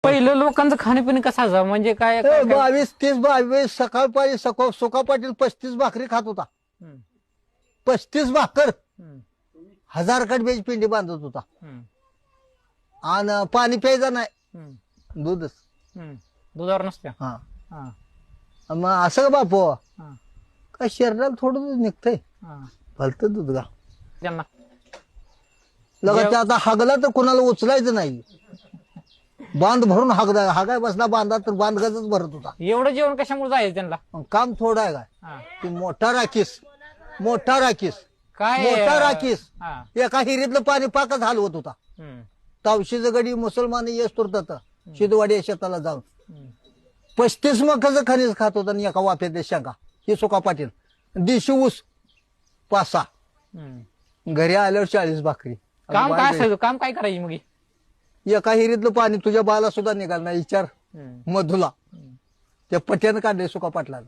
पहिलं लोकांचं खाणेपिणे कसं असावं म्हणजे काय काय- काय- 22-30-22 सकाळपारी सुका पाटील 35 भाकरी खात होता. हम्म, 35 भाकर हम्म, 1000 कडब्याची पिंडी बांधत होता. हम्म, आणि पाणी प्यायचं नाही, हम्म, दूधच. हम्म. दुधावर नसत्या हा हा, मग असं का बापू हा, काय शरीराला थोडं दूध निघतंय, हा. भलतं दूध का त्यांना लगा ते आता हागला तर कोणाला उचलायचं नाही. बांध भरून हागाय बसला बांधा तर बांधगाच भरत होता. एवढं जेवण कशामुळे जायचं त्यांना मग काम थोडं आहे काय, हा. ती मोठा राखीस काय मोठा राखीस हा, एका हिरीतलं पाणी पाकच हलवत होता. हम्म, तावशीचं गडी मुसलमान येस तर शिदवाडी या शेताला जाऊन हम्म. 35 मकाचं खनिज खात होता आणि एका वाफ्यात शेंगा. हे सुका पाटील देशी ऊस 5-6 हम्म. घरी आल्यावर 40 भाकरी. काम काय असायचं काम काय करायची मग ही? एका हिरीतलं पाणी तुझ्या बाला सुद्धा निघाल नाही. विचार हम्म, मधुला हम्म. त्या पट्यानं काढले सुका पाटलाला.